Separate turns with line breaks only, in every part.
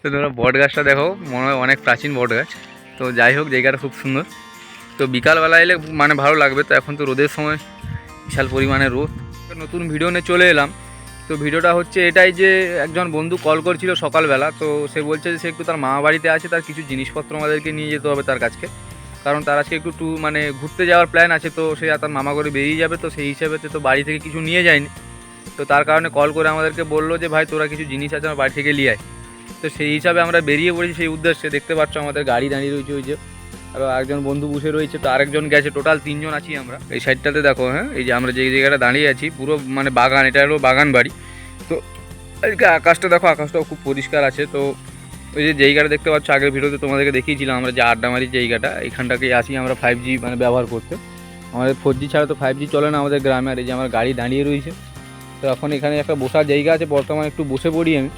তো তোমরা বট গাছটা দেখো, মনে হয় অনেক প্রাচীন বট গাছ। তো যাই হোক, জায়গাটা খুব সুন্দর। তো বিকালবেলা এলে মানে ভালো লাগবে। তো এখন তো রোদের সময়, বিশাল পরিমাণে রোদ। নতুন ভিডিও নিয়ে চলে এলাম। তো ভিডিওটা হচ্ছে এটাই যে একজন বন্ধু কল করছিল সকালবেলা। তো সে বলছে যে সে একটু তার মামা বাড়িতে আছে, তার কিছু জিনিসপত্র আমাদেরকে নিয়ে যেতে হবে তার কাছে, কারণ তার আজকে একটু মানে ঘুরতে যাওয়ার প্ল্যান আছে। তো সে তার মামা করে বেরিয়ে যাবে। তো সেই হিসাবে তো বাড়ি থেকে কিছু নিয়ে যায়নি। তো তার কারণে কল করে আমাদেরকে বললো যে ভাই তোরা কিছু জিনিস আছে আমার বাড়ি থেকে নিয়ে আয়। তো সেই হিসাবে আমরা বেরিয়ে পড়েছি সেই উদ্দেশ্যে। দেখতে পাচ্ছ আমাদের গাড়ি দাঁড়িয়ে রয়েছে ওই যে, আরও একজন বন্ধু বসে রয়েছে, তো আরেকজন গেছে। টোটাল 3 জন আছি আমরা এই সাইডটাতে। দেখো হ্যাঁ, এই যে আমরা যে জায়গাটা দাঁড়িয়ে আছি পুরো মানে বাগান, এটা হলো বাগান বাড়ি। তো এদিকে আকাশটা দেখো, আকাশটাও খুব পরিষ্কার আছে। তো ওই যে জায়গাটা দেখতে পাচ্ছ, আগের ভিডিওতে তোমাদেরকে দেখিয়েছিলাম আমরা যে আড্ডামারির জায়গাটা, এখানটাকে আসি আমরা 5G মানে ব্যবহার করতে। আমাদের 4G ছাড়া তো 5G চলে না আমাদের গ্রামে। আর এই যে আমার গাড়ি দাঁড়িয়ে রয়েছে। তো এখন এখানে একটা বসার জায়গা আছে, বর্তমানে একটু বসে পড়ি আমি।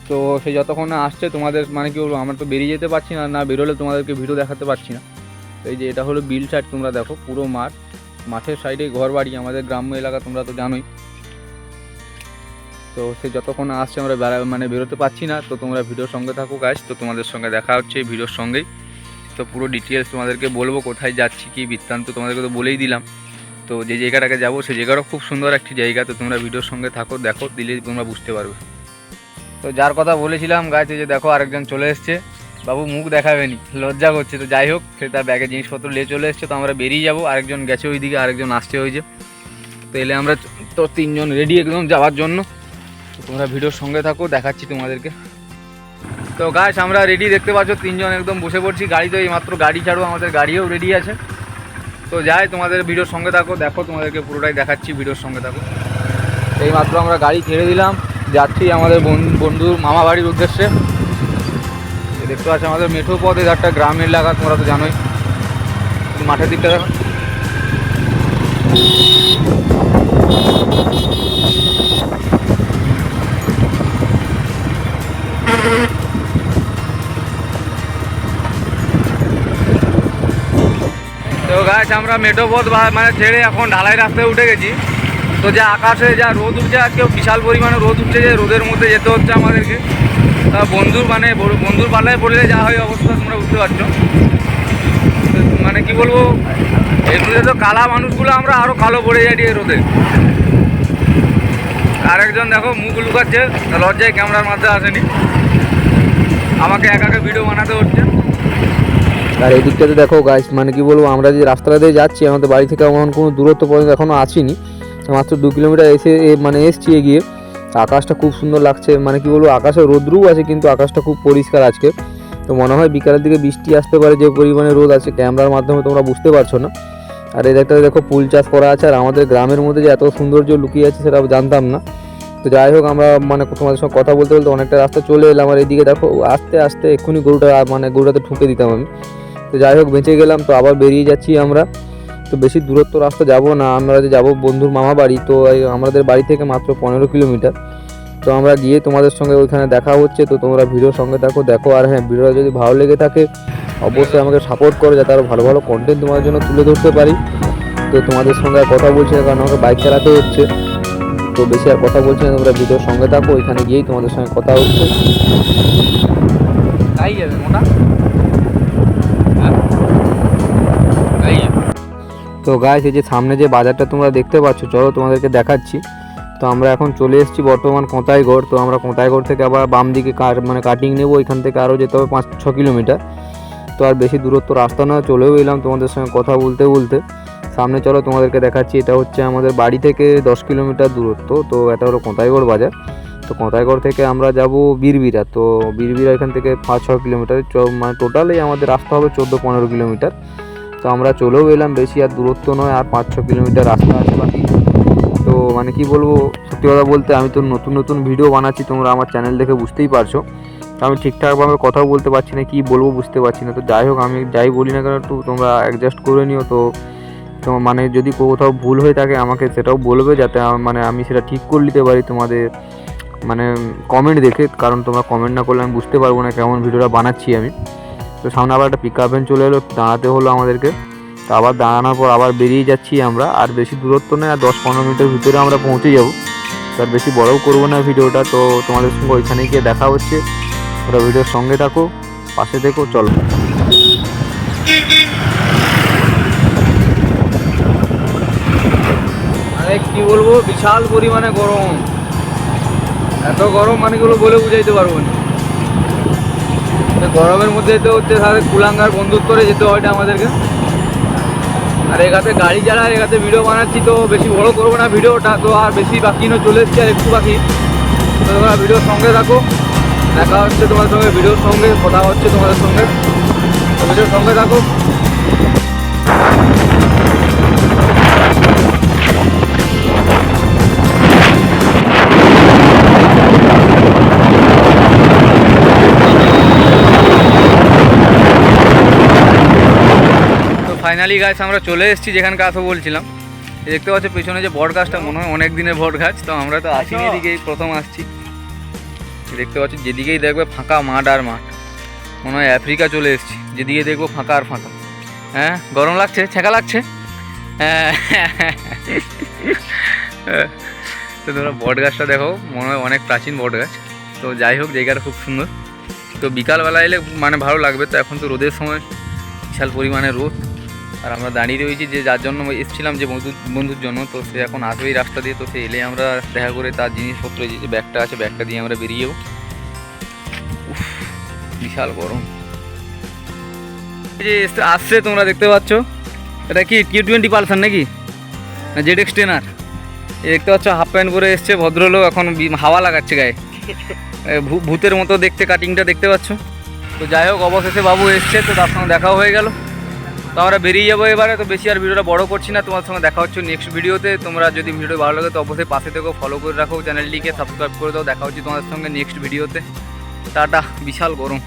তো সে যতক্ষণ না আসছে তোমাদের মানে কি বলবো, আমরা তো বেরিয়ে যেতে পারছি না, না বেরোলে তোমাদেরকে ভিডিও দেখাতে পারছি না। তো এই যে এটা হলো বিল সাইড, তোমরা দেখো পুরো মাঠ, মাঠের সাইডে ঘর বাড়ি, আমাদের গ্রাম্য এলাকা তোমরা তো জানোই। তো সে যতক্ষণ আসছে আমরা মানে বেরোতে পারছি না। তো তোমরা ভিডিওর সঙ্গে থাকো গাইস। তো তোমাদের সঙ্গে দেখা হচ্ছে এই ভিডিওর সঙ্গেই। তো পুরো ডিটেলস তোমাদেরকে বলবো, কোথায় যাচ্ছি কি বৃত্তান্ত তোমাদেরকে তো বলেই দিলাম। তো যে জায়গাটাকে যাবো সেই জায়গাটাও খুব সুন্দর একটি জায়গা। তো তোমরা ভিডিওর সঙ্গে থাকো, দেখো, দিলে তোমরা বুঝতে পারবে। তো যার কথা বলেছিলাম গাছ, এই যে দেখো আরেকজন চলে এসছে। বাবু মুখ দেখাবেনি, লজ্জা করছে। তো যাই হোক, সে তার ব্যাগে জিনিসপত্র নিয়ে চলে এসছে। তো আমরা বেরিয়ে যাবো। আরেকজন গেছে ওইদিকে, আরেকজন আসছে ওই যে। তো এলে আমরা তো 3 জন রেডি একদম যাওয়ার জন্য। তো তোমরা ভিডিওর সঙ্গে থাকো, দেখাচ্ছি তোমাদেরকে। তো গাছ আমরা রেডি, দেখতে পাচ্ছ 3 জন একদম বসে পড়ছি। গাড়ি তো এইমাত্র গাড়ি ছাড়ো, আমাদের গাড়িও রেডি আছে। তো যাই, তোমাদের ভিডিওর সঙ্গে থাকো, দেখো তোমাদেরকে পুরোটাই দেখাচ্ছি, ভিডিওর সঙ্গে থাকো। এইমাত্র আমরা গাড়ি ছেড়ে দিলাম, যাচ্ছি আমাদের বন্ধুর মামা বাড়ির উদ্দেশ্যে। দেখতে পাচ্ছি আমাদের মেঠো পথ, একটা গ্রামের এলাকা, তোমরা তো জানোই। মাঠের দিকটা দেখো। তো গাছ আমরা মেঠো পথ মানে ছেড়ে এখন ঢালাই রাস্তায় উঠে গেছি। তো যা আকাশে যা রোদ উঠছে, আজকেও বিশাল পরিমাণে রোদ উঠছে, যে রোদের মধ্যে যেতে হচ্ছে আমাদেরকে। তা বন্ধুর মানে বন্ধুর পাল্লায় পড়লে যা হয় অবস্থা তোমরা বুঝতে পারছো। মানে কি বলবো, এর মধ্যে তো কালা মানুষগুলো আমরা আরও কালো পড়ে যাই এই রোদে। আরেকজন দেখো মুখ লুকাচ্ছে, লজ্জায় ক্যামেরার মাঝে আসেনি, আমাকে একাকে ভিডিও বানাতে হচ্ছে।
আর এই দিকটাতে দেখো গাইস, মানে কি বলবো, আমরা যে রাস্তাটা দিয়ে যাচ্ছি আমাদের বাড়ি থেকে এমন কোনো দূরত্ব পর্যন্ত এখনও আসিনি, মাত্র 2 কিলোমিটার মানে এসছি এগিয়ে। আকাশটা খুব সুন্দর লাগছে, মানে কি বলবো, আকাশে রোদ্রু আছে কিন্তু আকাশটা খুব পরিষ্কার আজকে। তো মনে হয় বিকালের দিকে বৃষ্টি আসতে পারে, যে পরিমাণে রোদ আছে ক্যামেরার মাধ্যমে তোমরা বুঝতে পারছো না। আর এই দিকটাতে দেখো ফুল চাষ করা আছে, আর আমাদের গ্রামের মধ্যে যে এত সৌন্দর্য লুকিয়ে আছে সেটা জানতাম না। তো যাই হোক, আমরা মানে তোমাদের সঙ্গে কথা বলতে বলতে অনেকটা রাস্তা চলে এলাম। আর এইদিকে দেখো আস্তে আস্তে এক্ষুনি গরুটাতে ঠুকে দিতাম আমি। তো যাই হোক, বেঁচে গেলাম। তো আবার বেরিয়ে যাচ্ছি আমরা। তো বেশি দূরত্ব রাস্তা যাব না, আমরা যে যাবো বন্ধুর মামা বাড়ি। তো আমাদের বাড়ি থেকে মাত্র 15 কিলোমিটার। তো আমরা গিয়ে তোমাদের সঙ্গে ওইখানে দেখা হচ্ছে। তো তোমরা ভিডিওর সঙ্গে দেখো। আর হ্যাঁ, ভিডিওটা যদি ভালো লেগে থাকে অবশ্যই আমাকে সাপোর্ট করো, যাতে আরও ভালো ভালো কন্টেন্ট তোমাদের জন্য তুলে ধরতে পারি। তো তোমাদের সঙ্গে আর কথা বলছি না, কারণ আমাকে বাইক চালাতে হচ্ছে। তো বেশি আর কথা বলছি না, তোমরা ভিডিওর সঙ্গে থাকো, ওইখানে গিয়েই তোমাদের সঙ্গে কথা হচ্ছে।
তাই যাবে মোটা।
তো গাইস, এই যে সামনে যে বাজারটা তোমরা দেখতে পাচ্ছ, চলো তোমাদেরকে দেখাচ্ছি। তো আমরা এখন চলে এসেছি বর্তমান কোঁতাইগড়। তো আমরা কোঁতাইগড় থেকে আবার বাম দিকে মানে কাটিং নেবো, এখান থেকে আরও যেতে হবে 5-6 কিলোমিটার। তো আর বেশি দূরত্ব রাস্তা না, চলেও এলাম তোমাদের সঙ্গে কথা বলতে বলতে। সামনে চলো তোমাদেরকে দেখাচ্ছি, এটা হচ্ছে আমাদের বাড়ি থেকে 10 কিলোমিটার দূরত্ব। তো এটা হলো কোঁতাইগড় বাজার। তো কোঁতাইগড় থেকে আমরা যাব বীরবিরা। তো বীরবিরা এখান থেকে 5-6 কিলোমিটার, মানে টোটালি আমাদের রাস্তা হবে 14-15 কিলোমিটার। তো আমরা চলেও এলাম, বেশি আর দূরত্ব নয়, আর 5-6 কিলোমিটার রাস্তা আছে বাকি। তো মানে কি বলবো, সত্যি কথা বলতে আমি তো নতুন নতুন ভিডিও বানাচ্ছি, তোমরা আমার চ্যানেল দেখে বুঝতেই পারছো। তো আমি ঠিকঠাকভাবে কথাও বলতে পারছি না, কী বলবো বুঝতে পারছি না। তো যাই হোক, আমি যাই বলি না কেন একটু তোমরা অ্যাডজাস্ট করে নিও। তো মানে যদি কোথাও ভুল হয়ে থাকে আমাকে সেটাও বলবে, যাতে মানে আমি সেটা ঠিক করে নিতে পারি তোমাদের মানে কমেন্ট দেখে। কারণ তোমরা কমেন্ট না করলে আমি বুঝতে পারবো না কেমন ভিডিওটা বানাচ্ছি আমি। তো সামনে আবার একটা পিক আপ ভ্যান চলে এলো, দাঁড়াতে হলো আমাদেরকে। তো আবার দাঁড়ানোর পর আবার বেরিয়ে যাচ্ছি আমরা। আর বেশি দূরত্ব নেই, আর 10-15 মিনিটের ভিতরে আমরা পৌঁছে যাবো। তার বেশি বড়ও করবো না ভিডিওটা। তো তোমাদের সঙ্গে ওইখানে গিয়ে দেখা হচ্ছে। ওরা ভিডিওর সঙ্গে থাকো, পাশে থেকো, চলো। আরে কি বলবো, বিশাল পরিমাণে গরম, এত গরম মানে গুলো বলে বুঝাইতে পারবো না। গরমের মধ্যে তো হচ্ছে তাদের কুলাঙ্গার বন্ধুত্ব করে যেতে হয় আমাদেরকে। আর এখানে গাড়ি চালায়, এখানে ভিডিও বানাচ্ছি, তো বেশি বড় করবো না ভিডিওটা, তো আর বেশি বাকি না, চলে এসছি আর একটু বাকি। তো তোমরা ভিডিওর সঙ্গে থাকো, দেখা হচ্ছে তোমাদের সঙ্গে, ভিডিওর সঙ্গে কথা হচ্ছে তোমাদের সঙ্গে, তো ভিডিওর সঙ্গে থাকো। ফাইনালি গাছ আমরা চলে এসেছি যেখানে কথা বলছিলাম। দেখতে পাচ্ছ পেছনে যে বট গাছটা, মনে হয় অনেক দিনের বট গাছ। তো আমরা তো আসিনি, এদিকেই প্রথম আসছি। দেখতে পাচ্ছি যেদিকেই দেখবে ফাঁকা মাঠ আর মাঠ, মনে হয় আফ্রিকা চলে এসেছি। যেদিকে দেখবো ফাঁকা আর ফাঁকা। হ্যাঁ, গরম লাগছে, ছেঁকা লাগছে। হ্যাঁ, তো তোমরা বট গাছটা দেখো, মনে হয় অনেক প্রাচীন বট গাছ। তো যাই হোক, জায়গাটা খুব সুন্দর। তো বিকালবেলা এলে মানে ভালো লাগবে। তো এখন তো রোদের সময়, বিশাল পরিমাণে রোদ। আর আমরা দাঁড়িয়ে রয়েছি যে যার জন্য এসেছিলাম, যে বন্ধুর জন্য। তো সে এখন আসবেই রাস্তা দিয়ে, তো সে এলে আমরা দেখা করে তার জিনিসপত্র, যে ব্যাগটা আছে, ব্যাগটা দিয়ে আমরা বেরিয়ে যাবো। বিশাল গরম যে আসছে, তোমরা দেখতে পাচ্ছ। এটা কি T20 পালসার নাকি না ZX 10R? দেখতে পাচ্ছ হাফ প্যান্ট পরে এসছে ভদ্রলোক, এখন হাওয়া লাগাচ্ছে গায়ে, ভূতের মতো দেখতে কাটিংটা, দেখতে পাচ্ছ। তো যাই হোক, অবশেষে বাবু এসছে, তো তার সঙ্গে দেখাও হয়ে গেল। তো আমরা বেরিয়ে যাবো এবারে। তো বেশি আর ভিডিওটা বড় করছি না, তোমার সঙ্গে দেখা হচ্ছে নেক্সট ভিডিওতে। তোমরা যদি ভিডিও ভালো লাগে তো অবশ্যই পাশে থেকো, ফলো করে রাখো, চ্যানেলটিকে সাবস্ক্রাইব করে দাও। দেখা হচ্ছে তোমাদের সঙ্গে নেক্সট ভিডিওতে। টাটা। বিশাল গরম।